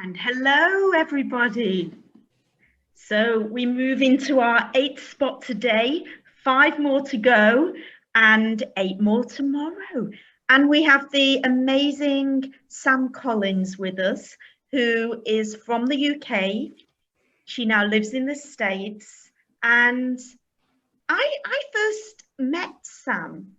And hello, everybody. So we move into our 8th spot today, 5 more to go, and 8 more tomorrow. And we have the amazing Sam Collins with us, who is from the UK. She now lives in the States. And I first met Sam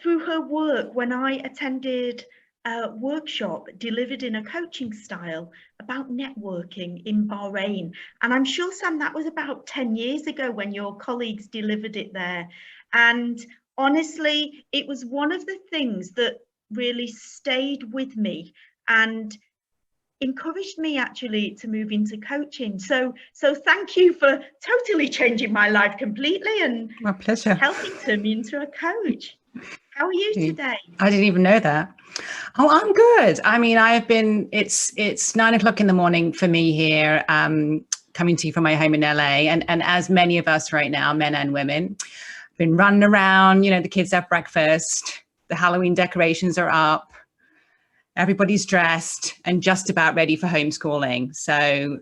through her work when I attended a workshop delivered in a coaching style about networking in Bahrain. And I'm sure, Sam, that was about 10 years ago when your colleagues delivered it there. And honestly, it was one of the things that really stayed with me and encouraged me actually to move into coaching. So thank you for totally changing my life completely and my pleasure, helping turn me into a coach. How are you today? I didn't even know that. Oh, I'm good. I mean, it's 9 o'clock in the morning for me here, coming to you from my home in LA. And as many of us right now, men and women, been running around, the kids have breakfast, the Halloween decorations are up, everybody's dressed and just about ready for homeschooling. So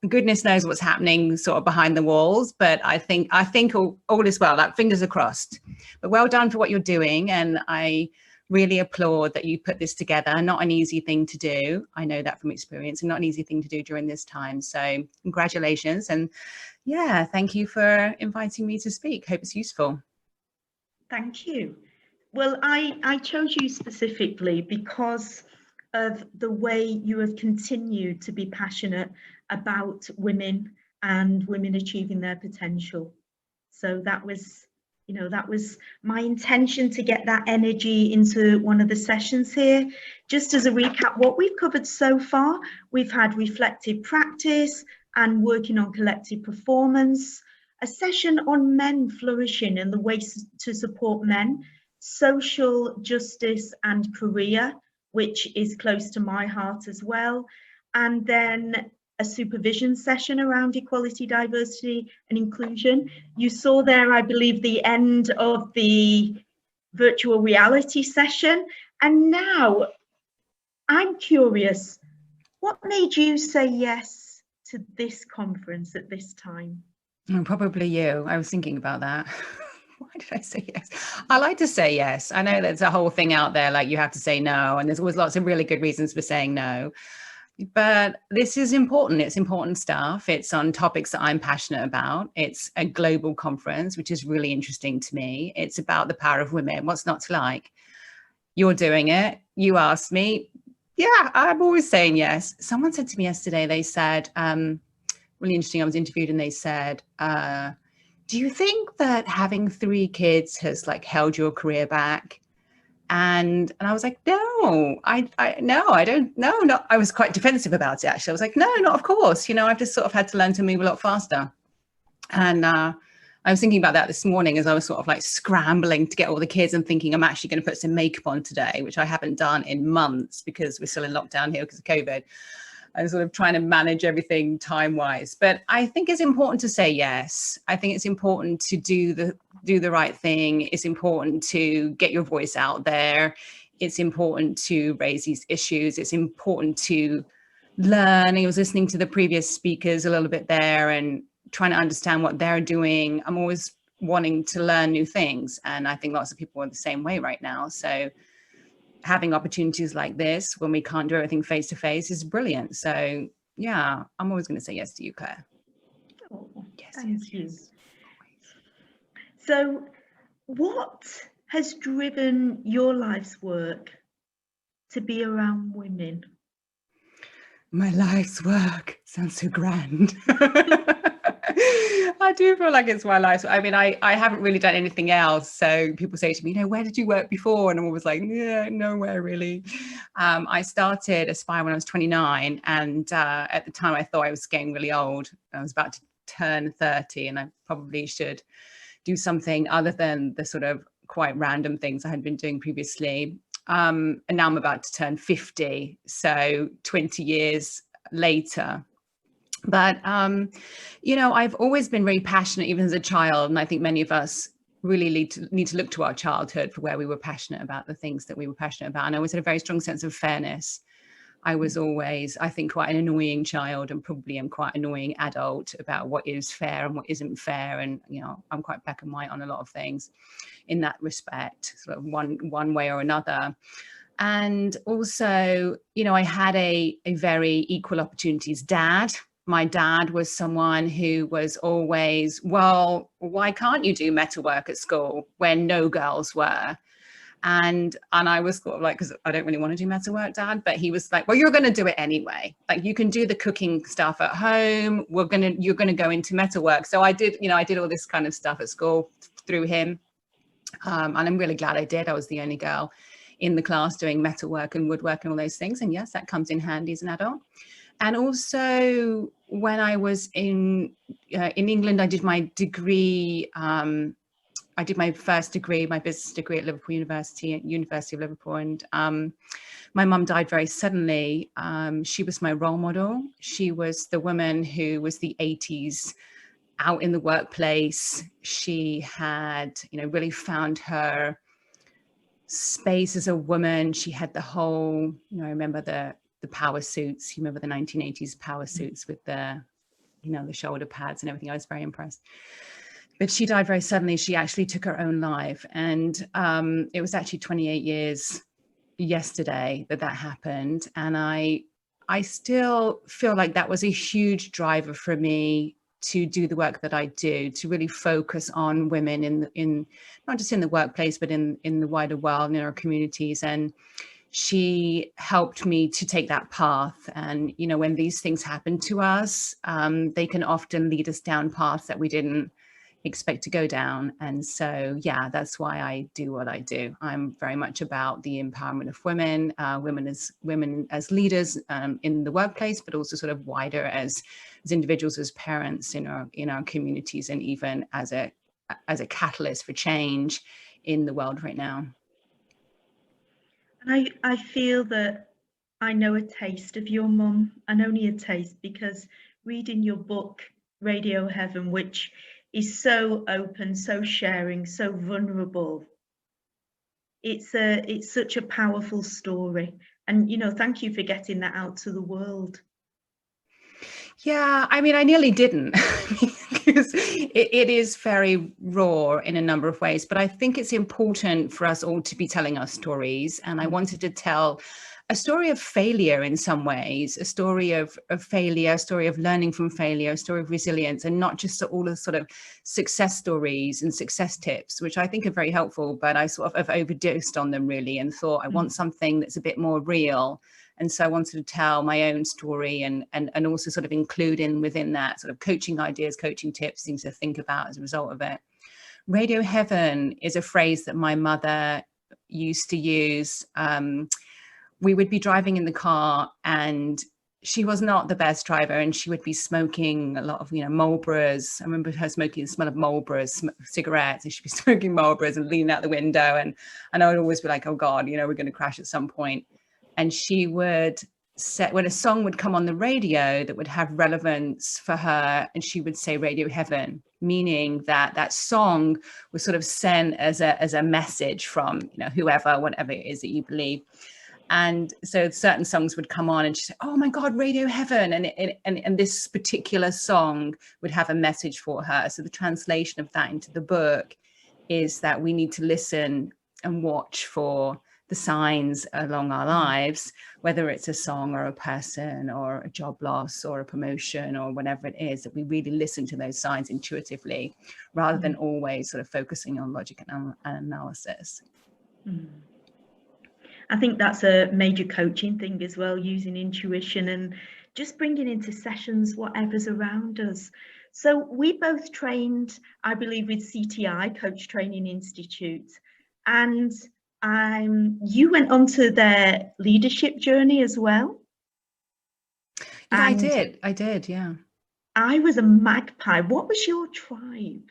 goodness knows what's happening sort of behind the walls, but I think all is well, like fingers are crossed. But well done for what you're doing. And I really applaud that you put this together. Not an easy thing to do. I know that from experience, and not an easy thing to do during this time. So congratulations. And yeah, thank you for inviting me to speak. Hope it's useful. Thank you. Well, I chose you specifically because of the way you have continued to be passionate about women and women achieving their potential. So that was my intention to get that energy into one of the sessions here. Just as a recap, what we've covered so far, we've had reflective practice and working on collective performance, a session on men flourishing and the ways to support men, social justice and career, which is close to my heart as well, and then a supervision session around equality, diversity and inclusion. You saw there, I believe, the end of the virtual reality session. And now I'm curious, what made you say yes to this conference at this time? Probably you. I was thinking about that. Why did I say yes? I like to say yes. I know there's a whole thing out there, like you have to say no, and there's always lots of really good reasons for saying no. But this is important. It's important stuff. It's on topics that I'm passionate about. It's a global conference, which is really interesting to me. It's about the power of women. What's not to like? You're doing it. You asked me. Yeah, I'm always saying yes. Someone said to me yesterday, they said, really interesting, I was interviewed and they said, do you think that having 3 kids has like held your career back? And I was like, no, I don't know. No, I was quite defensive about it, actually. I was like, no, not of course. I've just sort of had to learn to move a lot faster. And I was thinking about that this morning as I was sort of like scrambling to get all the kids and thinking I'm actually going to put some makeup on today, which I haven't done in months because we're still in lockdown here because of COVID. I'm sort of trying to manage everything time-wise, but I think it's important to say yes. I think it's important to do the right thing. It's important to get your voice out there. It's important to raise these issues. It's important to learn. I was listening to the previous speakers a little bit there and trying to understand what they're doing. I'm always wanting to learn new things, and I think lots of people are the same way right now. So having opportunities like this when we can't do everything face to face is brilliant. So yeah, I'm always going to say yes to you, Claire. Oh, yes, thank you. Yes. So what has driven your life's work to be around women? My life's work sounds so grand. I do feel like it's my life. I mean, I haven't really done anything else. So people say to me, where did you work before? And I'm always like, yeah, nowhere really. I started Aspire when I was 29. And at the time I thought I was getting really old. I was about to turn 30 and I probably should do something other than the sort of quite random things I had been doing previously. And now I'm about to turn 50. So 20 years later. But, I've always been very passionate, even as a child. And I think many of us really need to look to our childhood for where we were passionate about the things that we were passionate about. And I always had a very strong sense of fairness. I was always, I think, quite an annoying child, and probably am quite annoying adult about what is fair and what isn't fair. And, you know, I'm quite black and white on a lot of things in that respect, sort of one way or another. And also, you know, I had a very equal opportunities dad. My dad was someone who was always, well, why can't you do metalwork at school when no girls were? And I was sort of like, because I don't really want to do metalwork, Dad, but he was like, well, you're going to do it anyway. Like, you can do the cooking stuff at home. You're going to go into metalwork. So I did, you know, I did all this kind of stuff at school through him. And I'm really glad I did. I was the only girl in the class doing metalwork and woodwork and all those things. And yes, that comes in handy as an adult. And also, when I was in England, I did my degree. I did my first degree, my business degree at Liverpool University, at University of Liverpool. And my mum died very suddenly. She was my role model. She was the woman who was the 80s out in the workplace. She had, you know, really found her space as a woman. She had the whole, you know, I remember the power suits. You remember the 1980s power suits with the, you know, the shoulder pads and everything. I was very impressed. But she died very suddenly. She actually took her own life. And it was actually 28 years yesterday that happened. And I still feel like that was a huge driver for me to do the work that I do, to really focus on women in not just in the workplace, but in the wider world, in our communities. And she helped me to take that path. And, you know, when these things happen to us, they can often lead us down paths that we didn't expect to go down. And so, yeah, that's why I do what I do. I'm very much about the empowerment of women, women as leaders in the workplace, but also sort of wider as individuals, as parents in our communities, and even as a catalyst for change in the world right now. And I feel that I know a taste of your mum, and only a taste, because reading your book, Radio Heaven, which is so open, so sharing, so vulnerable. It's such a powerful story. And, you know, thank you for getting that out to the world. Yeah, I mean, I nearly didn't because it is very raw in a number of ways, but I think it's important for us all to be telling our stories. And I wanted to tell a story of failure in some ways, a story of failure, a story of learning from failure, a story of resilience, and not just all the sort of success stories and success tips, which I think are very helpful, but I sort of have overdosed on them really, and thought I want something that's a bit more real. And so I wanted to tell my own story and also sort of include within that sort of coaching ideas, coaching tips, things to think about as a result of it. Radio Heaven is a phrase that my mother used to use. We would be driving in the car, and she was not the best driver, and she would be smoking a lot of, you know, Marlboros. I remember her smoking the smell of Marlboros, cigarettes, and she'd be smoking Marlboros and leaning out the window. And I would always be like, oh God, you know, we're going to crash at some point. And she would set, when a song would come on the radio that would have relevance for her, and she would say Radio Heaven, meaning that that song was sort of sent as a message from, you know, whoever, whatever it is that you believe. And so certain songs would come on and she'd say, oh my God, Radio Heaven. And this particular song would have a message for her. So the translation of that into the book is that we need to listen and watch for the signs along our lives, whether it's a song or a person or a job loss or a promotion or whatever it is, that we really listen to those signs intuitively rather than always sort of focusing on logic and analysis. I think that's a major coaching thing as well, using intuition and just bringing into sessions whatever's around us. So we both trained, I believe, with CTI, Coach Training Institute, and you went onto their leadership journey as well. Yeah, I did, yeah. I was a magpie. What was your tribe?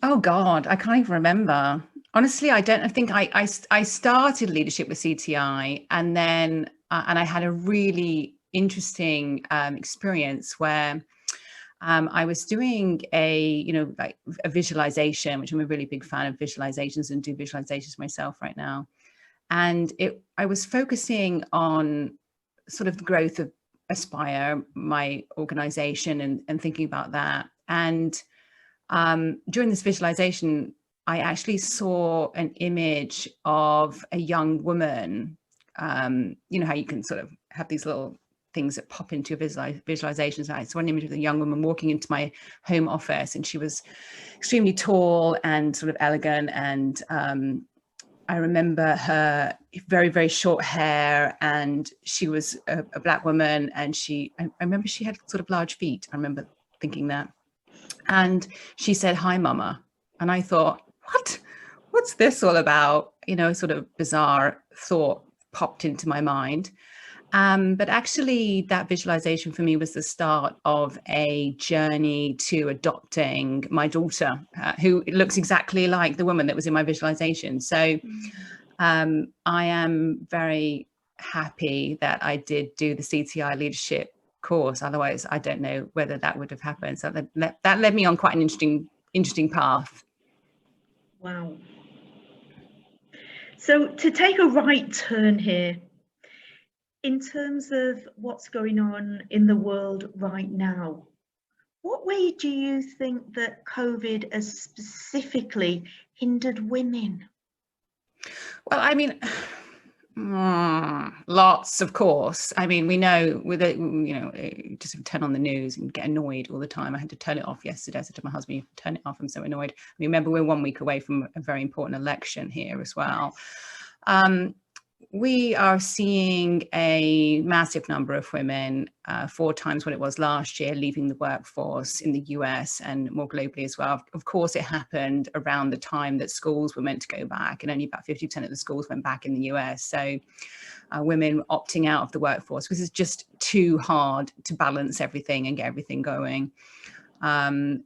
Oh God, I can't even remember. Honestly, I think I started leadership with CTI, and then and I had a really interesting experience where I was doing a visualization, which I'm a really big fan of visualizations and do visualizations myself right now. And I was focusing on sort of the growth of Aspire, my organization, and thinking about that. And during this visualization, I actually saw an image of a young woman. You know how you can sort of have these little things that pop into your visualizations. I saw an image of a young woman walking into my home office, and she was extremely tall and sort of elegant. And I remember her very, very short hair, and she was a Black woman. And I remember she had sort of large feet. I remember thinking that. And she said, "Hi, Mama." And I thought, what's this all about? You know, a sort of bizarre thought popped into my mind. But actually that visualization for me was the start of a journey to adopting my daughter, who looks exactly like the woman that was in my visualization. So I am very happy that I did do the CTI leadership course. Otherwise, I don't know whether that would have happened. So that led me on quite an interesting path. Wow. So to take a right turn here, in terms of what's going on in the world right now, what way do you think that COVID has specifically hindered women? Well, I mean, lots, of course. I mean, we know with it, you know, just turn on the news and get annoyed all the time. I had to turn it off yesterday. I said to my husband, "You turn it off. I'm so annoyed." Remember, we're 1 week away from a very important election here as well. We are seeing a massive number of women, 4 times what it was last year, leaving the workforce in the US and more globally as well. Of course, it happened around the time that schools were meant to go back, and only about 50% of the schools went back in the US. So women opting out of the workforce, because it's just too hard to balance everything and get everything going.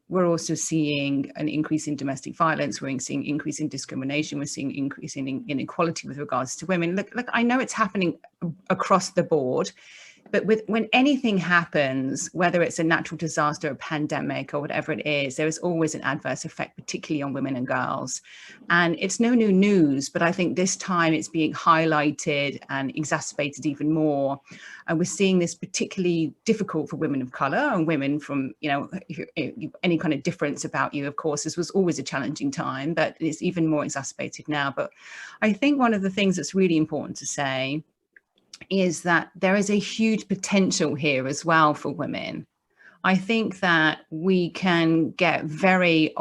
We're also seeing an increase in domestic violence. We're seeing increase in discrimination. We're seeing increase in inequality with regards to women. Look, I know it's happening across the board, but when anything happens, whether it's a natural disaster, a pandemic, or whatever it is, there is always an adverse effect, particularly on women and girls. And it's no new news, but I think this time it's being highlighted and exacerbated even more. And we're seeing this particularly difficult for women of color and women from, you know, any kind of difference about you. Of course, this was always a challenging time, but it's even more exacerbated now. But I think one of the things that's really important to say is that there is a huge potential here as well for women. I think that we can get very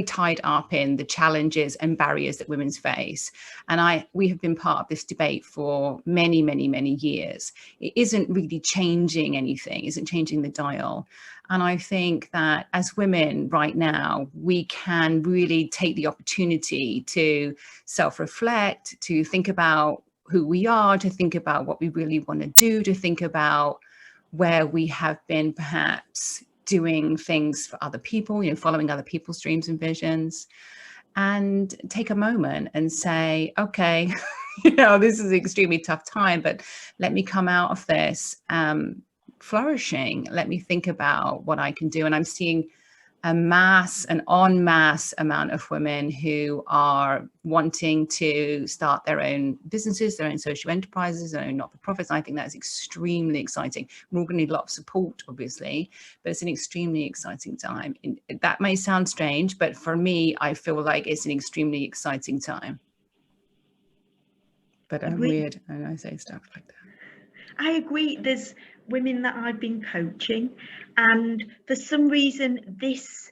tied up in the challenges and barriers that women face. And we have been part of this debate for many, many, many years. It isn't really changing anything, isn't changing the dial. And I think that as women right now, we can really take the opportunity to self-reflect, to think about who we are, to think about what we really want to do, to think about where we have been perhaps doing things for other people, you know, following other people's dreams and visions, and take a moment and say, okay, you know, this is an extremely tough time, but let me come out of this flourishing. Let me think about what I can do. And I'm seeing an en masse amount of women who are wanting to start their own businesses, their own social enterprises, their own not-for-profits. I think that's extremely exciting. We're all going to need a lot of support, obviously, but it's an extremely exciting time. That may sound strange, but for me, I feel like it's an extremely exciting time. But I'm weird, and I say stuff like that. I agree. There's women that I've been coaching, and for some reason this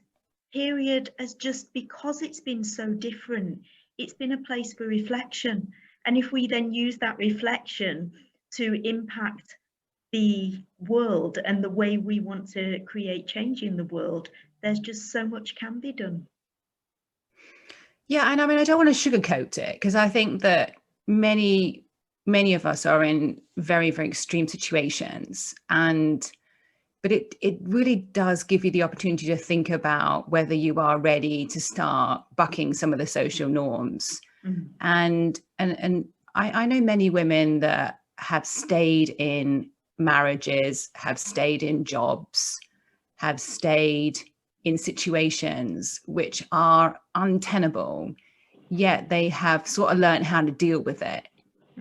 period has just, because it's been so different, it's been a place for reflection. And if we then use that reflection to impact the world and the way we want to create change in the world, there's just so much can be done. Yeah, and I mean, I don't want to sugarcoat it, because I think that many of us are in very, very extreme situations, but it really does give you the opportunity to think about whether you are ready to start bucking some of the social norms. Mm-hmm. And I know many women that have stayed in marriages, have stayed in jobs, have stayed in situations which are untenable, yet they have sort of learned how to deal with it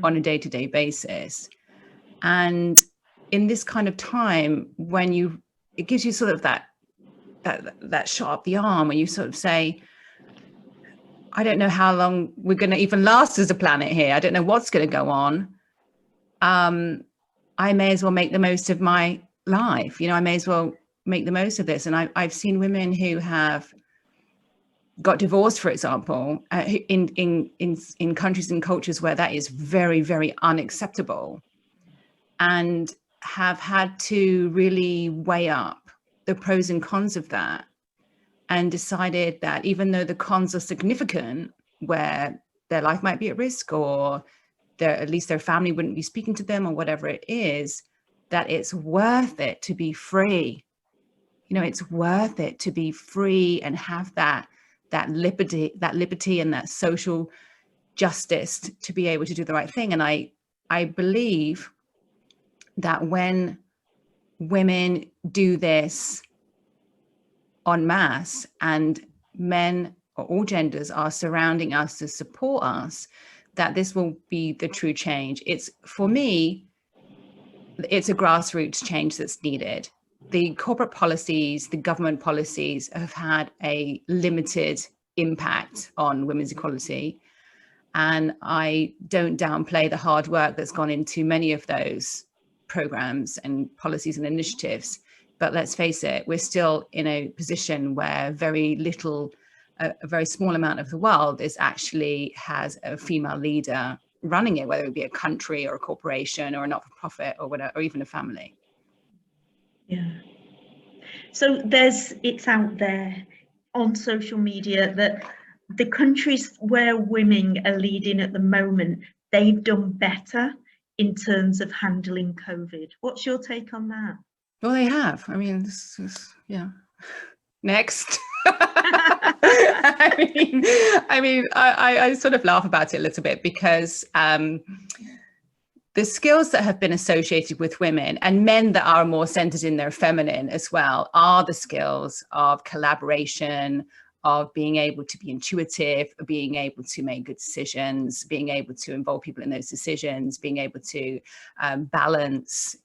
on a day-to-day basis. And in this kind of time when it gives you sort of that shot up the arm when you sort of say, I don't know how long we're going to even last as a planet here. I don't know what's going to go on. I may as well make the most of my life. I may as well make the most of this. And I've seen women who have got divorced, for example, in countries and cultures where that is very, very unacceptable, and have had to really weigh up the pros and cons of that, and decided that even though the cons are significant, where their life might be at risk, or at least their family wouldn't be speaking to them, or whatever it is, that it's worth it to be free. It's worth it to be free and have that liberty and that social justice to be able to do the right thing. And I believe that when women do this en masse, and men or all genders are surrounding us to support us, that this will be the true change. For me, it's a grassroots change that's needed. The corporate policies, the government policies have had a limited impact on women's equality. And I don't downplay the hard work that's gone into many of those programs and policies and initiatives. But let's face it, we're still in a position where a very small amount of the world has a female leader running it, whether it be a country or a corporation or a not-for-profit or whatever, or even a family. Yeah. So it's out there on social media that the countries where women are leading at the moment, they've done better in terms of handling COVID. What's your take on that? Well, they have. I mean, this is, yeah. Next. I sort of laugh about it a little bit, because the skills that have been associated with women and men that are more centered in their feminine as well are the skills of collaboration, of being able to be intuitive, of being able to make good decisions, being able to involve people in those decisions, being able to balance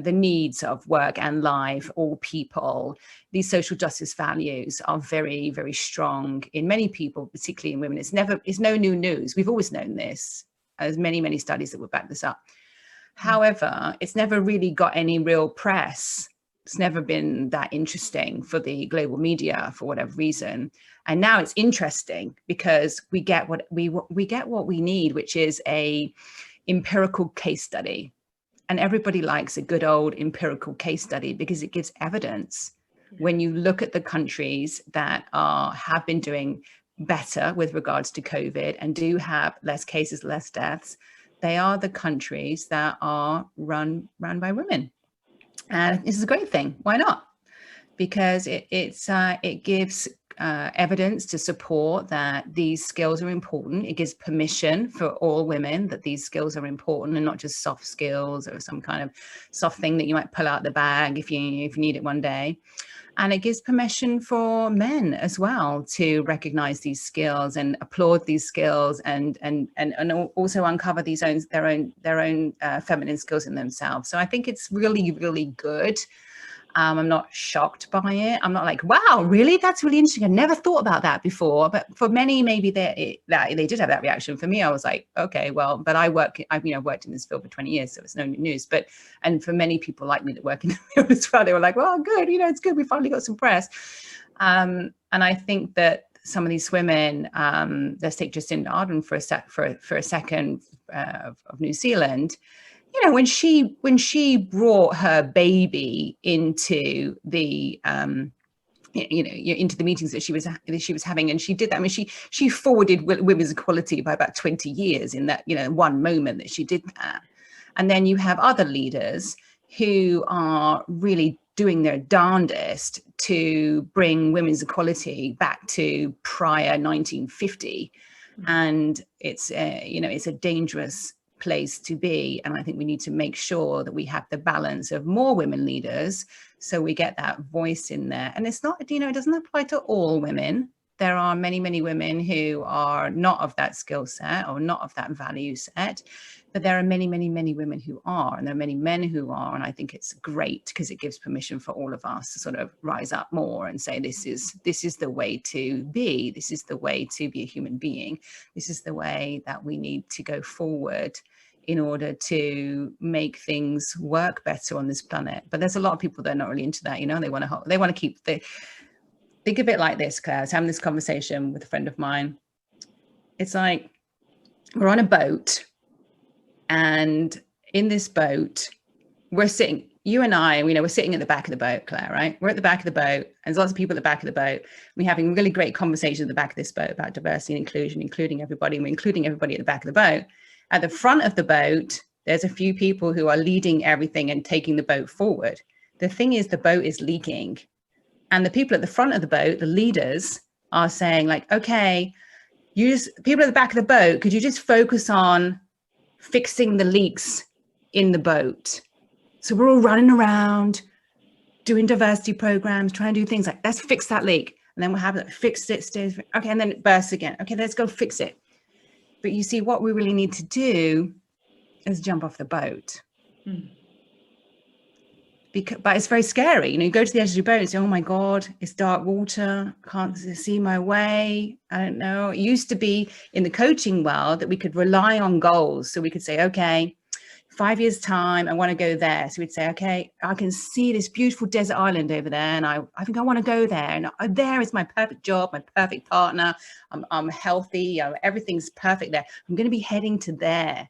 the needs of work and life, all people. These social justice values are very, very strong in many people, particularly in women. It's no new news. We've always known this. There's many, many studies that would back this up. However, it's never really got any real press. It's never been that interesting for the global media for whatever reason. And now it's interesting because we get what we need, which is a empirical case study. And everybody likes a good old empirical case study because it gives evidence. When you look at the countries that have been doing better with regards to COVID and do have less cases, less deaths, they are the countries that are run by women. And this is a great thing. Why not? Because it gives evidence to support that these skills are important. It gives permission for all women that these skills are important and not just soft skills or some kind of soft thing that you might pull out the bag if you need it one day. And it gives permission for men as well to recognize these skills and applaud these skills and also uncover their own feminine skills in themselves. So I think it's really, really good. I'm not shocked by it. I'm not like, wow, really? That's really interesting. I never thought about that before. But for many, maybe they did have that reaction. For me, I was like, okay, well, but I've worked in this field for 20 years, so it's no new news. And for many people like me that work in the field as well, they were like, well, good, it's good. We finally got some press. And I think that some of these women, let's take Jacinda Ardern for a second of New Zealand. When she brought her baby into the into the meetings that she was having, and she did that. I mean, she forwarded women's equality by about 20 years in that one moment that she did that. And then you have other leaders who are really doing their darndest to bring women's equality back to prior 1950, and it's a dangerous place to be. And I think we need to make sure that we have the balance of more women leaders so we get that voice in there. And it's not, it doesn't apply to all women. There are many, many women who are not of that skill set or not of that value set, but there are many, many, many women who are, and there are many men who are. And I think it's great because it gives permission for all of us to sort of rise up more and say, this is the way to be. This is the way to be a human being. This is the way that we need to go forward in order to make things work better on this planet. But there's a lot of people that are not really into that. You know, they want to keep the, think of it like this, Claire. I was having this conversation with a friend of mine. It's like we're on a boat, and in this boat, we're sitting, you and I, we're sitting at the back of the boat, Claire, right? We're at the back of the boat, and there's lots of people at the back of the boat. We're having really great conversations at the back of this boat about diversity and inclusion, including everybody, and we're including everybody at the back of the boat. At the front of the boat, there's a few people who are leading everything and taking the boat forward. The thing is, the boat is leaking. And the people at the front of the boat, the leaders, are saying like, okay, people at the back of the boat, could you just focus on fixing the leaks in the boat? So we're all running around doing diversity programs, trying to do things like, let's fix that leak. And then we'll have it, fix it, stays, okay, and then it bursts again. Okay, let's go fix it. But you see, what we really need to do is jump off the boat. But it's very scary. You go to the edge of your boat and say, oh my God, it's dark water. Can't see my way. I don't know. It used to be in the coaching world that we could rely on goals. So we could say, okay, 5 years time, I want to go there. So we'd say, okay, I can see this beautiful desert island over there. And I think I want to go there. And there is my perfect job, my perfect partner. I'm healthy. Everything's perfect there. I'm going to be heading to there.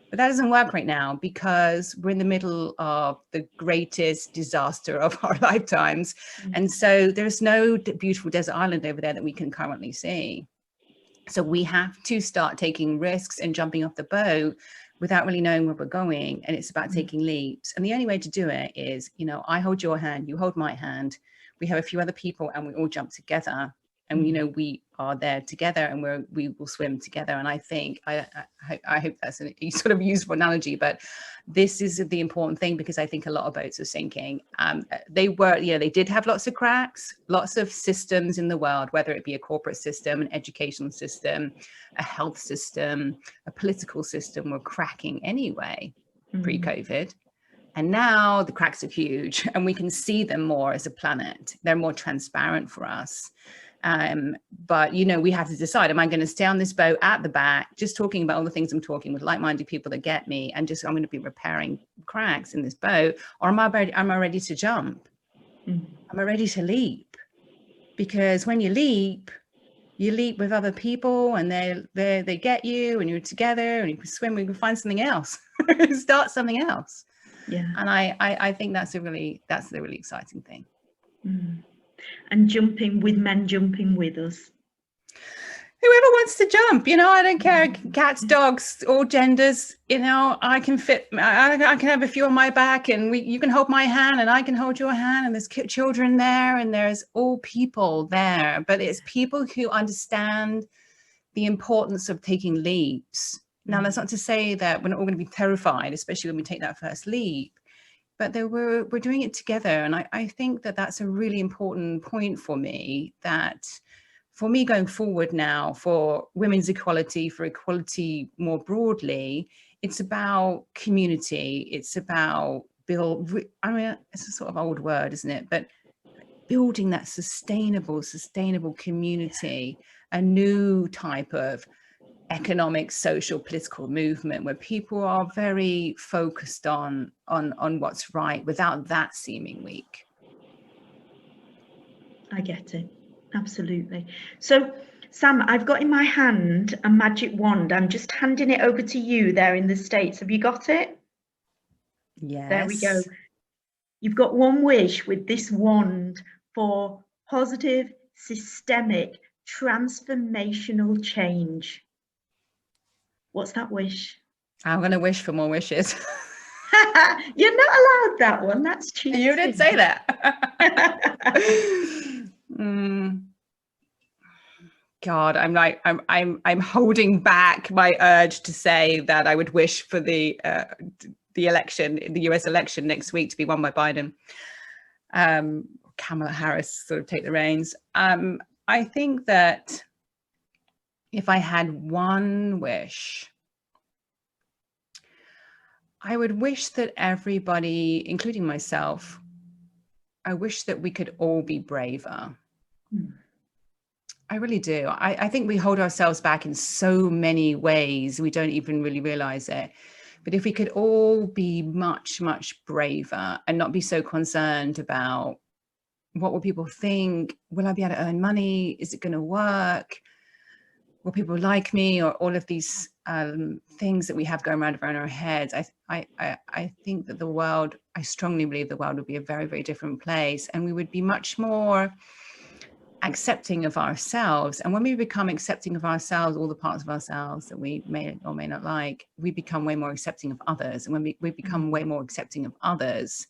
But that doesn't work right now because we're in the middle of the greatest disaster of our lifetimes. And so there's no beautiful desert island over there that we can currently see. So we have to start taking risks and jumping off the boat without really knowing where we're going. And it's about taking leaps. And the only way to do it is, I hold your hand, you hold my hand. We have a few other people and we all jump together. And we are there together, and we will swim together. And I think I hope that's a sort of useful analogy, but this is the important thing because I think a lot of boats are sinking. They did have lots of cracks, lots of systems in the world, whether it be a corporate system, an educational system, a health system, a political system, were cracking anyway pre-COVID. And now the cracks are huge, and we can see them more as a planet. They're more transparent for us. But we have to decide, am I going to stay on this boat at the back, just talking about all the things I'm talking with like-minded people that get me, and just I'm going to be repairing cracks in this boat, or am I ready to jump? Am I ready to leap? Because when you leap with other people, and they get you, and you're together, and you can swim, we can find something else, start something else. Yeah. And I think that's the really exciting thing. And jumping with men jumping with us. Whoever wants to jump, I don't care, cats, dogs, all genders, I can fit, I can have a few on my back, and you can hold my hand and I can hold your hand, and there's children there, and there's all people there, but it's people who understand the importance of taking leaps. Now, that's not to say that we're not all going to be terrified, especially when we take that first leap. But we're doing it together. And I think that that's a really important point for me, that for me going forward now, for women's equality, for equality more broadly, it's about community. It's about it's a sort of old word, isn't it? But building that sustainable community, a new type of economic, social, political movement where people are very focused on what's right without that seeming weak. I get it. Absolutely. So, Sam, I've got in my hand a magic wand. I'm just handing it over to you there in the States. Have you got it? Yes. There we go. You've got one wish with this wand for positive, systemic, transformational change. What's that wish? I'm going to wish for more wishes. You're not allowed that one. That's cheating. You didn't say that. God, I'm holding back my urge to say that I would wish for the election, the US election next week, to be won by Biden. Kamala Harris sort of take the reins. I think that if I had one wish, I would wish that everybody, including myself, I wish that we could all be braver. I really do. I think we hold ourselves back in so many ways. We don't even really realize it. But if we could all be much, much braver and not be so concerned about what will people think? Will I be able to earn money? Is it going to work? Will people like me? Or all of these things that we have going around our heads. I think that the world, I strongly believe the world would be a very, very different place. And we would be much more accepting of ourselves. And when we become accepting of ourselves, all the parts of ourselves that we may or may not like, we become way more accepting of others. And when we become way more accepting of others,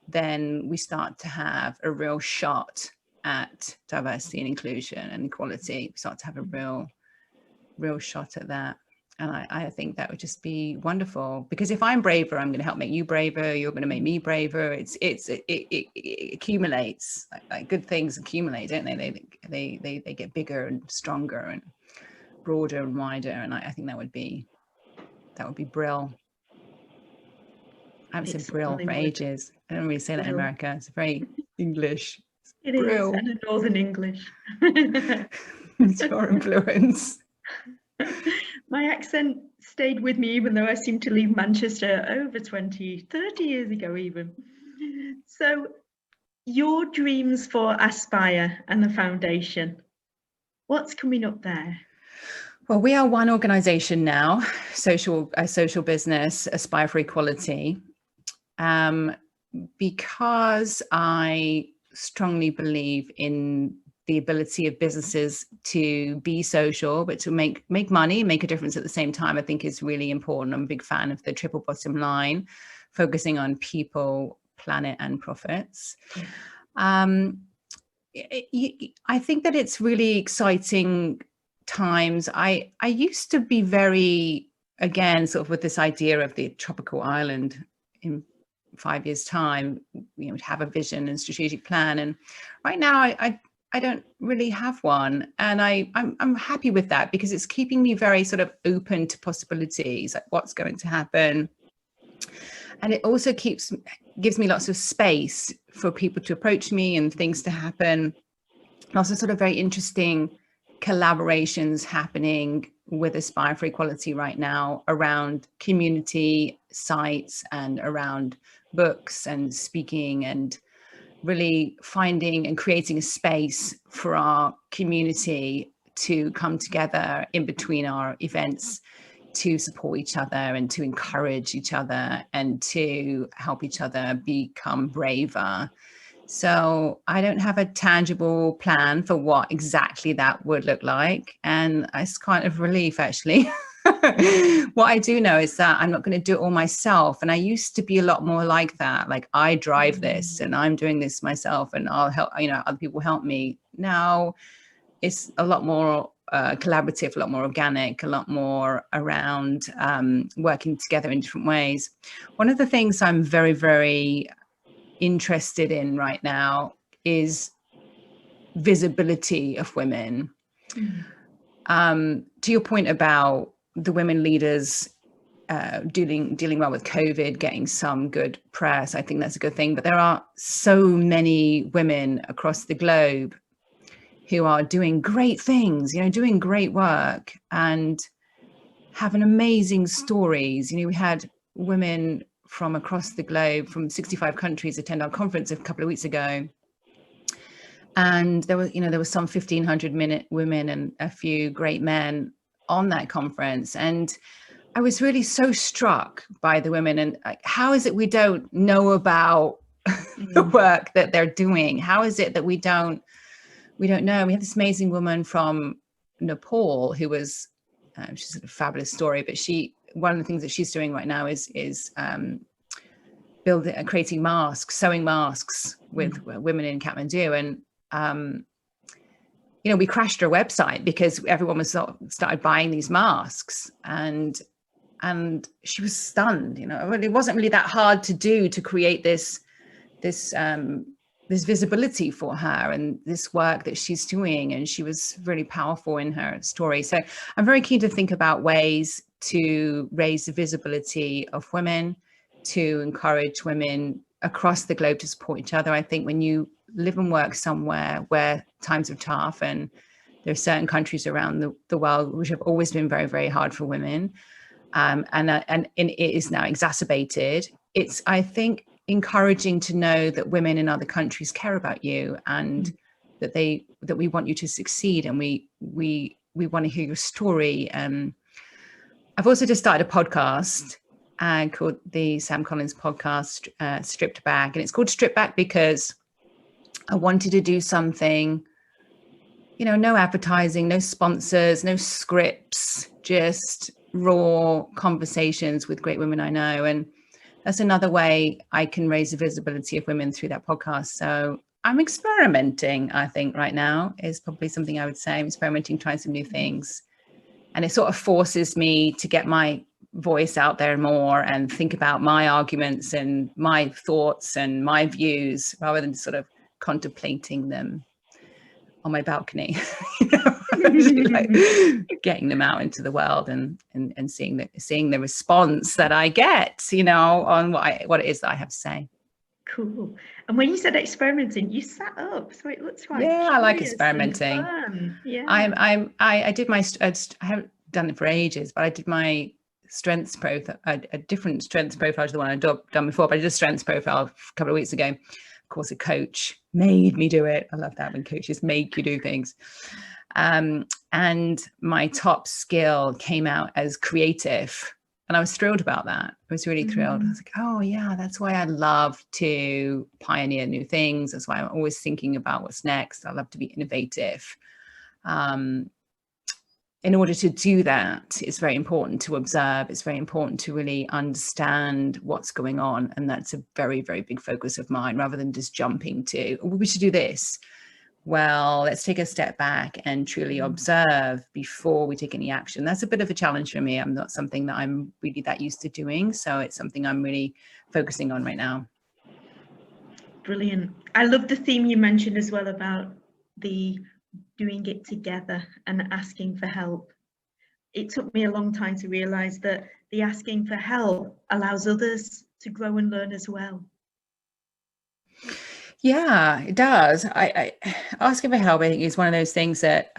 then we start to have a real shot at diversity and inclusion and equality. We start to have a real shot at that. And I think that would just be wonderful, because if I'm braver, I'm going to help make you braver. You're going to make me braver. It accumulates. Like good things accumulate, don't they? They get bigger and stronger and broader and wider. And I think that would be brill. I haven't said brill for ages. I don't really say that in America. It's very English. It brill. Is, and a Northern English. It's your influence. My accent stayed with me, even though I seemed to leave Manchester over 20, 30 years ago even. So your dreams for Aspire and the foundation, what's coming up there? Well, we are one organisation now, a social business, Aspire for Equality, because I strongly believe in the ability of businesses to be social, but to make money, make a difference at the same time, I think is really important. I'm a big fan of the triple bottom line, focusing on people, planet, and profits. I think that it's really exciting times. I used to be very, again, sort of with this idea of the tropical island in 5 years' time, to have a vision and strategic plan. And right now, I don't really have one, and I'm happy with that, because it's keeping me very sort of open to possibilities, like what's going to happen. And it also gives me lots of space for people to approach me and things to happen. And also sort of very interesting collaborations happening with Aspire for Equality right now around community sites and around books and speaking, and really finding and creating a space for our community to come together in between our events to support each other and to encourage each other and to help each other become braver. So I don't have a tangible plan for what exactly that would look like. And it's kind of relief, actually. What I do know is that I'm not going to do it all myself. And I used to be a lot more like that. Like, I drive this and I'm doing this myself and I'll help, other people help me. Now it's a lot more collaborative, a lot more organic, a lot more around working together in different ways. One of the things I'm very, very interested in right now is visibility of women. To your point about the women leaders dealing well with COVID, getting some good press, I think that's a good thing. But there are so many women across the globe who are doing great things, doing great work and having amazing stories. We had women from across the globe, from 65 countries, attend our conference a couple of weeks ago. And there was some 1,500 women and a few great men on that conference. And I was really so struck by the women, and how is it we don't know about the work that they're doing? How is it that we don't know? We have this amazing woman from Nepal who was, she's a fabulous story, but one of the things that she's doing right now is creating masks, sewing masks with women in Kathmandu. And we crashed her website because everyone started buying these masks, and she was stunned. It wasn't really that hard to create this there's visibility for her and this work that she's doing, and she was really powerful in her story. So I'm very keen to think about ways to raise the visibility of women, to encourage women across the globe to support each other. I think when you live and work somewhere where times are tough, and there are certain countries around the world which have always been very, very hard for women, and it is now exacerbated. It's, I think, encouraging to know that women in other countries care about you, and that we want you to succeed, and we want to hear your story. I've also just started a podcast called the Sam Collins podcast, Stripped Back, and it's called Stripped Back because I wanted to do something, no advertising, no sponsors, no scripts, just raw conversations with great women I know. And that's another way I can raise the visibility of women through that podcast. So I'm experimenting, I think, right now is probably something I would say. I'm experimenting, trying some new things. And it sort of forces me to get my voice out there more and think about my arguments and my thoughts and my views, rather than sort of contemplating them on my balcony. Like getting them out into the world and seeing the response that I get, on what it is that I have to say. Cool. And when you said experimenting, you sat up, so it looks like I like experimenting. Yeah. I haven't done it for ages, but I did my strengths profile, a different strengths profile to the one I'd done before, but I did a strengths profile a couple of weeks ago. Of course, a coach made me do it. I love that when coaches make you do things. And my top skill came out as creative. And I was thrilled about that. I was really thrilled. I was like, oh yeah, that's why I love to pioneer new things. That's why I'm always thinking about what's next. I love to be innovative. In order to do that, it's very important to observe. It's very important to really understand what's going on. And that's a very, very big focus of mine, rather than just jumping to, oh, we should do this. Well, let's take a step back and truly observe before we take any action. That's a bit of a challenge for me. I'm not something that I'm really that used to doing. So it's something I'm really focusing on right now. Brilliant. I love the theme you mentioned as well about the doing it together and asking for help. It took me a long time to realize that the asking for help allows others to grow and learn as well. Yeah, it does. I asking for help, I think, is one of those things that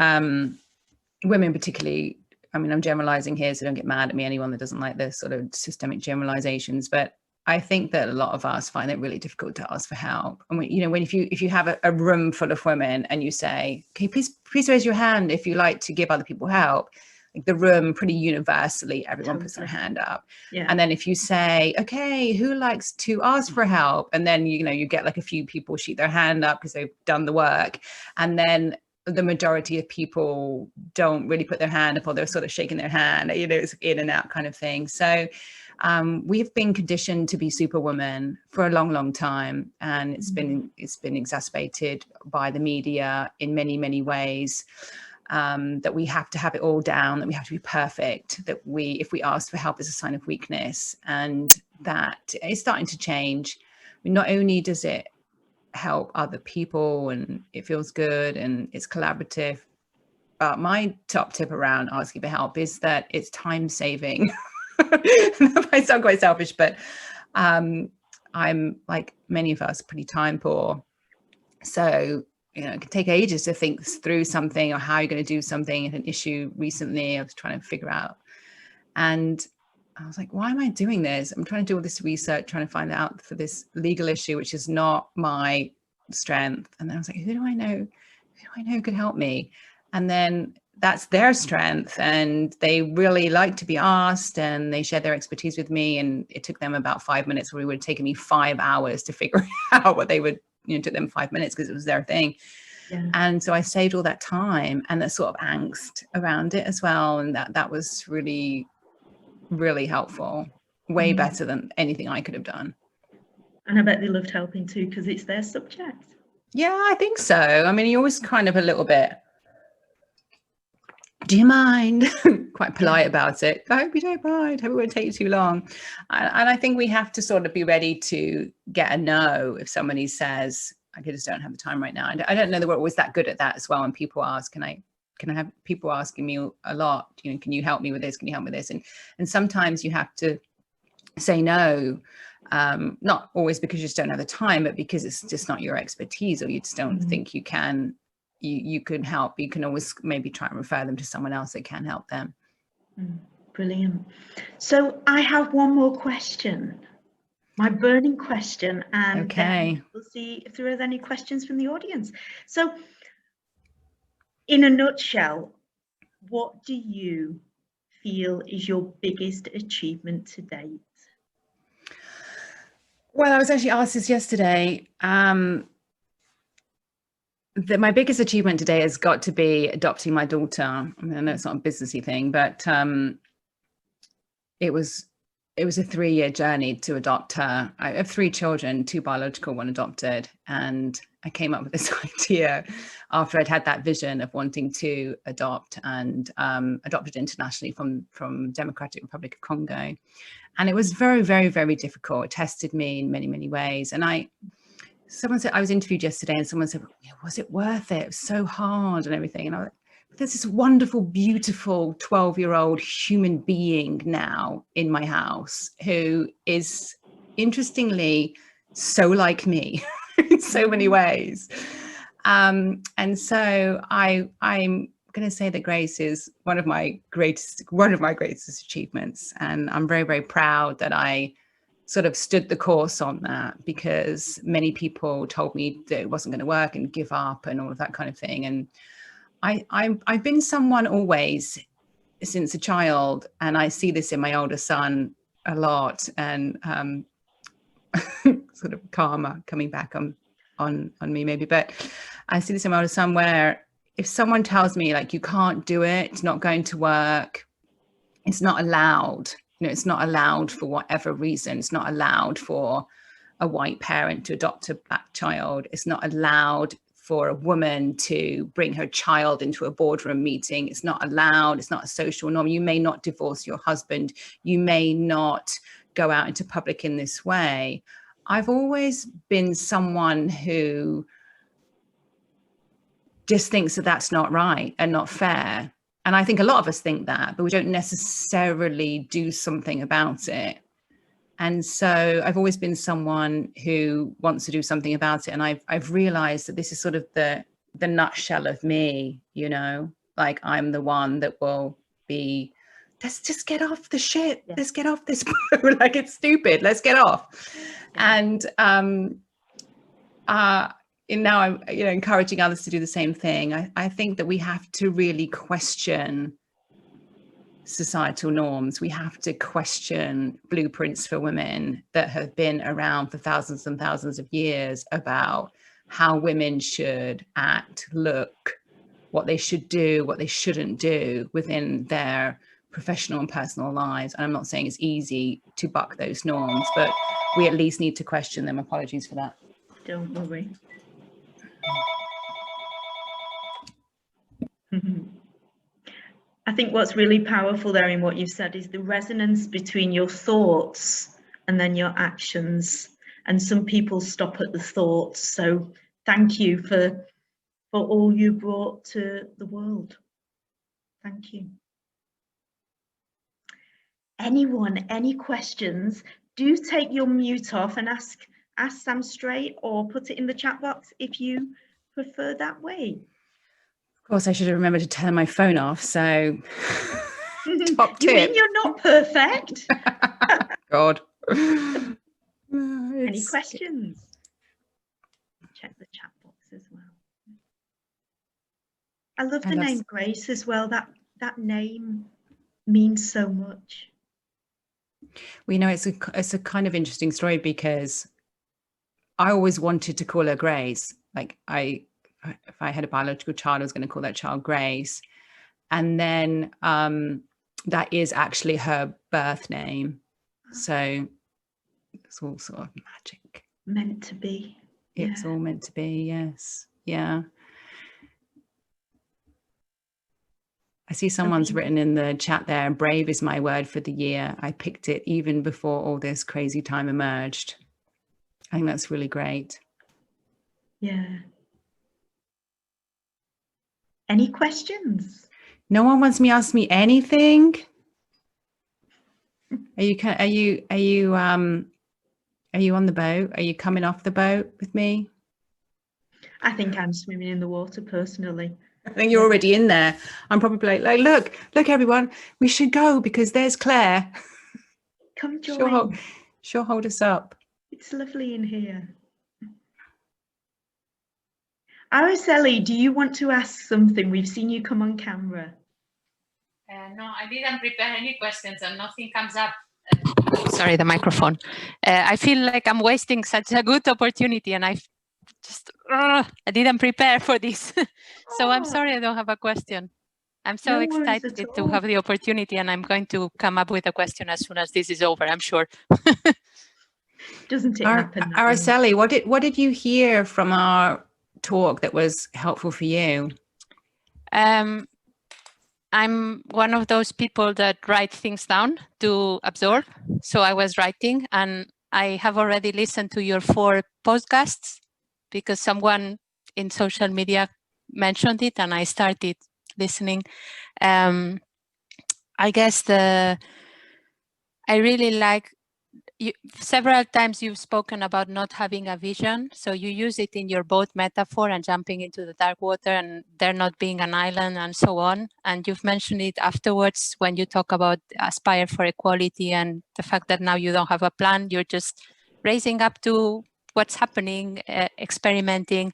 women particularly, I mean, I'm generalizing here, so don't get mad at me, anyone that doesn't like this sort of systemic generalizations, but I think that a lot of us find it really difficult to ask for help. And if you have a room full of women and you say, okay, please raise your hand if you like to give other people help, like the room pretty universally, everyone puts their hand up. Yeah. And then if you say, okay, who likes to ask for help? And then, you get like a few people shoot their hand up because they've done the work. And then the majority of people don't really put their hand up, or they're sort of shaking their hand, it's in and out kind of thing. So we've been conditioned to be superwoman for a long, long time. And it's been exacerbated by the media in many, many ways. That we have to have it all down, that we have to be perfect, that if we ask for help is a sign of weakness. And that is starting to change. I mean, not only does it help other people and it feels good and it's collaborative, but my top tip around asking for help is that it's time saving. That might sound quite selfish, but I'm, like many of us, pretty time poor. So it can take ages to think through something, or how you're going to do something. An issue recently I was trying to figure out, and I was like, why am I doing this? I'm trying to do all this research, trying to find out for this legal issue, which is not my strength. And then I was like, who do I know could help me? And then that's their strength, and they really like to be asked, and they shared their expertise with me. And it took them about 5 minutes, where it would have taken me 5 hours to figure out what they would, it took them 5 minutes because it was their thing. Yeah. And so I saved all that time and that sort of angst around it as well. And that was really, really helpful, way better than anything I could have done. And I bet they loved helping too, because it's their subject. Yeah, I think so. I mean, you're always kind of a little bit, do you mind? Quite polite about it. I hope you don't mind. I hope it won't take you too long. And I think we have to sort of be ready to get a no if somebody says, just don't have the time right now. And I don't know that we're always that good at that as well. When people ask, can I have people asking me a lot, you know, can you help me with this? Can you help me with this? And sometimes you have to say no, not always because you just don't have the time, but because it's just not your expertise, or you just don't think you can help. You can always maybe try and refer them to someone else that can help them. Brilliant. So I have one more question, my burning question, and then we'll see if there are any questions from the audience. So in a nutshell, what do you feel is your biggest achievement to date? Well, I was actually asked this yesterday. My biggest achievement today has got to be adopting my daughter. I mean, I know it's not a businessy thing, but it was a 3-year journey to adopt her. I have 3 children, 2 biological, 1 adopted. And I came up with this idea after I'd had that vision of wanting to adopt, and adopted internationally from Democratic Republic of Congo. And it was very, very, very difficult. It tested me in many, many ways. And someone said, I was interviewed yesterday, and someone said, was it worth it? It was so hard and everything. And I was like, there's this wonderful, beautiful 12-year-old human being now in my house who is, interestingly, so like me in so many ways. And so I'm going to say that Grace is one of my greatest achievements. And I'm very, very proud that I sort of stood the course on that, because many people told me that it wasn't going to work and give up and all of that kind of thing. And I've been someone always since a child, and I see this in my older son a lot, and sort of karma coming back on me maybe, but I see this in my older son, where if someone tells me like, you can't do it, it's not going to work, it's not allowed, you know, it's not allowed for whatever reason, it's not allowed for a white parent to adopt a black child, it's not allowed for a woman to bring her child into a boardroom meeting, it's not allowed, it's not a social norm, you may not divorce your husband, you may not go out into public in this way. I've always been someone who just thinks that that's not right and not fair. And I think a lot of us think that, but we don't necessarily do something about it. And so I've always been someone who wants to do something about it. And I've realized that this is sort of the nutshell of me, you know, like I'm the one that will be, let's just get off the ship. Yeah. Let's get off this boat. Like, it's stupid. Let's get off. Yeah. And now I'm, you know, encouraging others to do the same thing. I think that we have to really question societal norms. We have to question blueprints for women that have been around for thousands and thousands of years about how women should act, look, what they should do, what they shouldn't do within their professional and personal lives. And I'm not saying it's easy to buck those norms, but we at least need to question them. Apologies for that. Don't worry. I think what's really powerful there in what you've said is the resonance between your thoughts and then your actions. And some people stop at the thoughts. So thank you for all you brought to the world. Thank you. Anyone, any questions? Do take your mute off and ask Sam straight, or put it in the chat box if you prefer that way. Of course, I should have remembered to turn my phone off. So, top tip. You mean you're not perfect? God. Any questions? Check the chat box as well. I love the name Grace as well. That name means so much. Well, you know, it's a kind of interesting story, because I always wanted to call her Grace. Like, if I had a biological child, I was going to call that child Grace. And then that is actually her birth name. So it's all sort of magic. Meant to be. It's all meant to be, yes. Yeah. I see someone's written in the chat there, brave is my word for the year. I picked it even before all this crazy time emerged. I think that's really great. Yeah. Any questions? No one wants me to ask me anything. Are you on the boat? Are you coming off the boat with me? I think I'm swimming in the water personally. I think you're already in there. I'm probably like, look, everyone, we should go because there's Claire. Come join. She'll hold us up. It's lovely in here. Araceli, do you want to ask something? We've seen you come on camera. No, I didn't prepare any questions and nothing comes up. Sorry, the microphone. I feel like I'm wasting such a good opportunity and I didn't prepare for this. So I'm sorry I don't have a question. I'm so excited to have the opportunity and I'm going to come up with a question as soon as this is over, I'm sure. Doesn't it happen? Araceli, what did you hear from our talk that was helpful for you? I'm one of those people that write things down to absorb. So I was writing and I have already listened to your 4 podcasts because someone in social media mentioned it and I started listening. I guess I really like several times you've spoken about not having a vision. So you use it in your boat metaphor and jumping into the dark water and there not being an island and so on. And you've mentioned it afterwards when you talk about aspire for equality and the fact that now you don't have a plan. You're just raising up to what's happening, experimenting.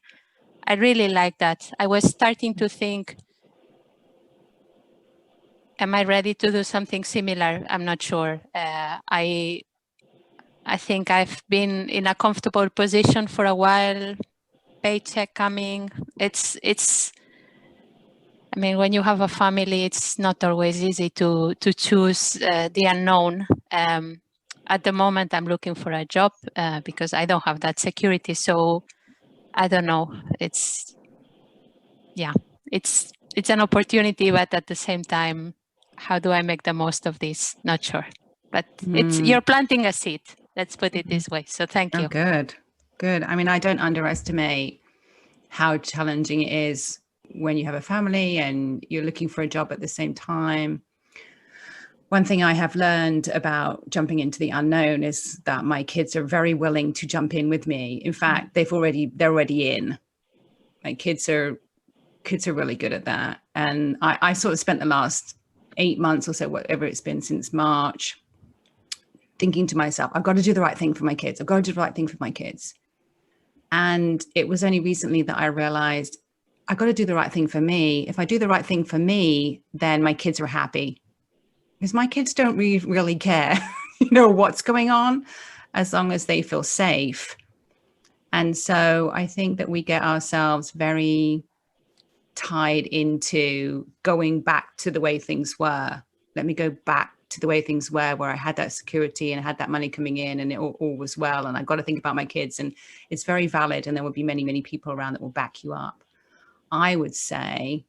I really like that. I was starting to think, am I ready to do something similar? I'm not sure. I think I've been in a comfortable position for a while, paycheck coming. I mean, when you have a family, it's not always easy to choose the unknown. At the moment, I'm looking for a job because I don't have that security. So I don't know. It's an opportunity, but at the same time, how do I make the most of this? Not sure. But you're planting a seed. Let's put it this way. So thank you. Good. I mean, I don't underestimate how challenging it is when you have a family and you're looking for a job at the same time. One thing I have learned about jumping into the unknown is that my kids are very willing to jump in with me. In fact, they're already in. My kids are really good at that. And I sort of spent the last 8 months or so, whatever it's been since March, thinking to myself, I've got to do the right thing for my kids. I've got to do the right thing for my kids. And it was only recently that I realized I've got to do the right thing for me. If I do the right thing for me, then my kids are happy. Because my kids don't really care, what's going on, as long as they feel safe. And so I think that we get ourselves very tied into going back to the way things were. Let me go back to the way things were, where I had that security and I had that money coming in and it all was well. And I've got to think about my kids, and it's very valid. And there will be many, many people around that will back you up. I would say,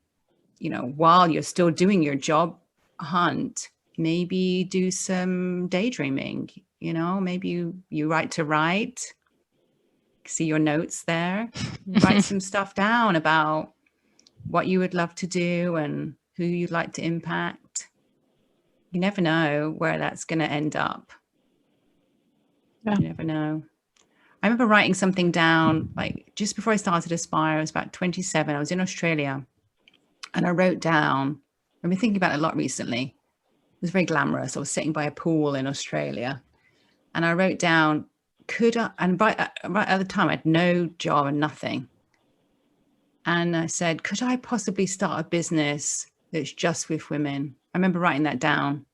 while you're still doing your job hunt, maybe do some daydreaming, maybe you write to write, see your notes there, write some stuff down about what you would love to do and who you'd like to impact. You never know where that's going to end up. Yeah. You never know. I remember writing something down, like just before I started Aspire, I was about 27. I was in Australia and I wrote down, I've been thinking about it a lot recently. It was very glamorous. I was sitting by a pool in Australia and I wrote down, right at the time I had no job and nothing. And I said, could I possibly start a business that's just with women? I remember writing that down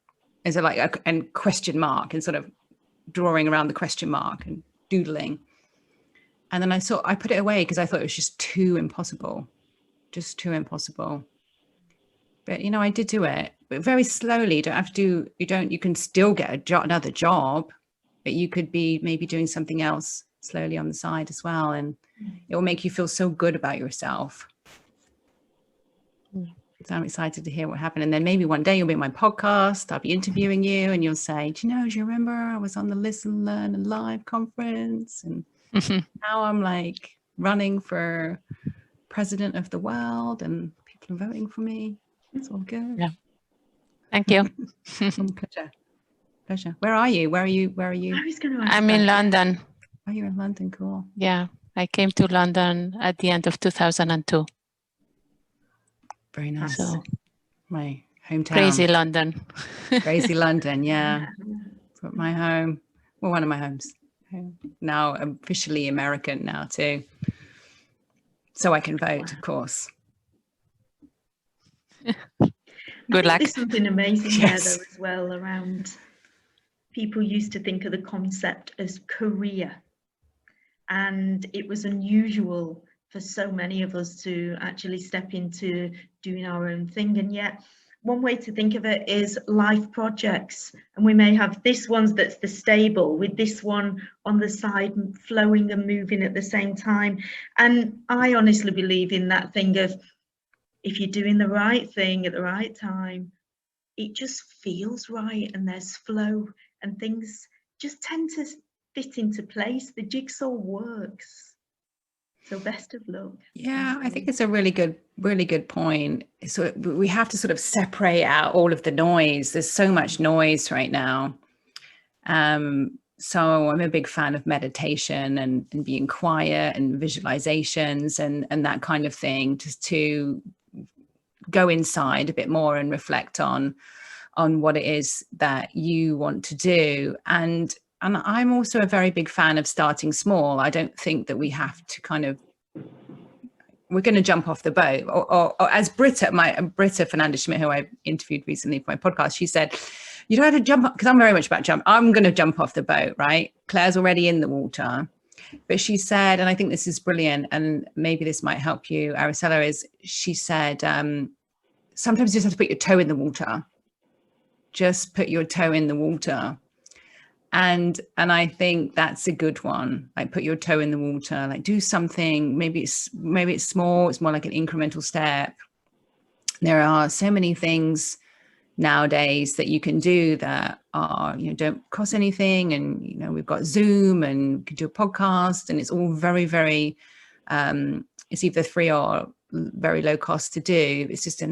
as a question mark and sort of drawing around the question mark and doodling. And then I put it away because I thought it was just too impossible. But, I did do it, but very slowly. You can still get another job, but you could be maybe doing something else slowly on the side as well. And it will make you feel so good about yourself. So I'm excited to hear what happened. And then maybe one day you'll be on my podcast, I'll be interviewing you and you'll say, do you remember I was on the Listen, Learn and Live conference? And now I'm like running for president of the world, and people are voting for me. It's all good. Yeah. Thank you. Pleasure. Where are you? Where are you? I was going to ask I'm in that. London. Are you in London? Cool. Yeah, I came to London at the end of 2002. Very nice. So My hometown. crazy London. Crazy London, yeah. My home. Well, one of my homes. Now officially American now too. So I can vote, of course. Good luck. There's something amazing Yes. there though as well around people used to think of the concept as career, and it was unusual for so many of us to actually step into doing our own thing. And yet one way to think of it is life projects, and we may have this one that's the stable with this one on the side flowing and moving at the same time. And I honestly believe in that thing of, if you're doing the right thing at the right time, it just feels right, and there's flow, and things just tend to fit into place. The jigsaw works. So best of luck. Yeah, I think it's a really good point. So we have to sort of separate out all of the noise. There's so much noise right now. So I'm a big fan of meditation and being quiet and visualizations and that kind of thing, just to go inside a bit more and reflect on what it is that you want to do. And I'm also a very big fan of starting small. I don't think that we have to we're going to jump off the boat, or as Britta Fernandez-Schmidt, who I interviewed recently for my podcast, she said, you don't have to jump up, because I'm very much about jump. I'm going to jump off the boat, right? Claire's already in the water. But she said, and I think this is brilliant, and maybe this might help you, Araceli, is she said, sometimes you just have to put your toe in the water. Just put your toe in the water. And I think that's a good one. Like, put your toe in the water, like do something. Maybe it's small. It's more like an incremental step. There are so many things nowadays that you can do that are, don't cost anything. And, we've got Zoom and you can do a podcast, and it's all very, very, it's either free or very low cost to do. It's just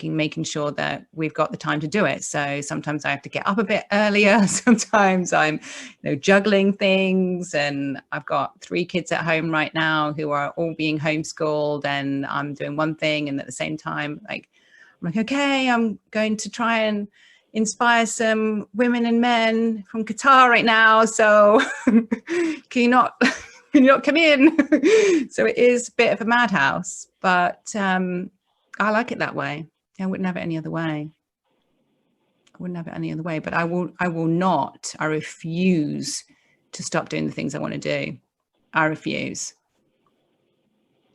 making sure that we've got the time to do it. So sometimes I have to get up a bit earlier. Sometimes I'm juggling things, and I've got 3 kids at home right now who are all being homeschooled, and I'm doing one thing, and at the same time, I'm like, okay, I'm going to try and inspire some women and men from Qatar right now. So can you not come in? So it is a bit of a madhouse, but I like it that way. I wouldn't have it any other way. But I refuse to stop doing the things I want to do. I refuse.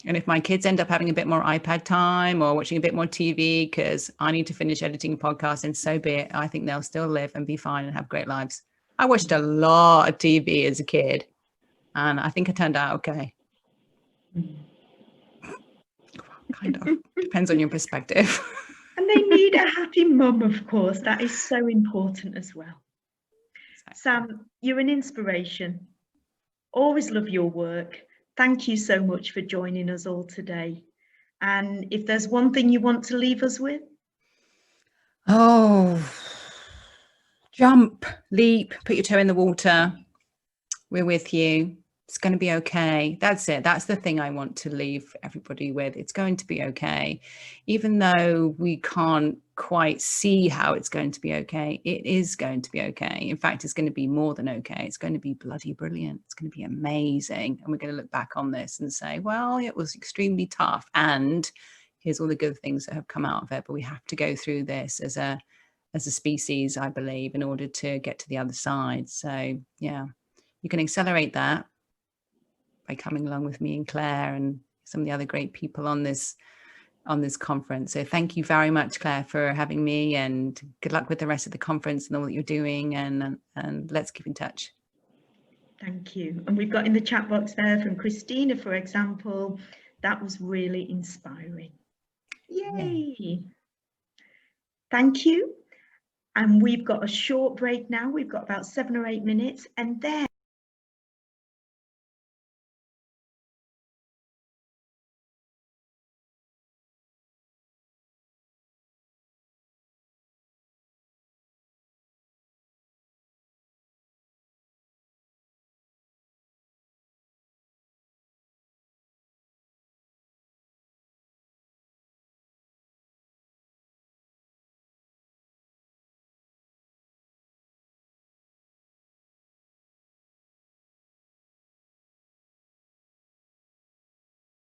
And if my kids end up having a bit more iPad time or watching a bit more TV because I need to finish editing a podcast, and so be it, I think they'll still live and be fine and have great lives. I watched a lot of TV as a kid, and I think I turned out okay. Kind of. Depends on your perspective. And they need a happy mum, of course. That is so important as well. Exactly. Sam, you're an inspiration. Always love your work. Thank you so much for joining us all today. And if there's one thing you want to leave us with? Oh, jump, leap, put your toe in the water. We're with you. It's going to be okay. That's it. That's the thing I want to leave everybody with. It's going to be okay. Even though we can't quite see how it's going to be okay, it is going to be okay. In fact, it's going to be more than okay. It's going to be bloody brilliant. It's going to be amazing. And we're going to look back on this and say, well, it was extremely tough. And here's all the good things that have come out of it. But we have to go through this as a species, I believe, in order to get to the other side. So, yeah, you can accelerate that by coming along with me and Claire and some of the other great people on this conference. So thank you very much, Claire, for having me, and good luck with the rest of the conference and all that you're doing, and let's keep in touch. Thank you. And we've got in the chat box there from Christina, for example, that was really inspiring. Yay. Thank you. And we've got a short break now. We've got about 7 or 8 minutes, and then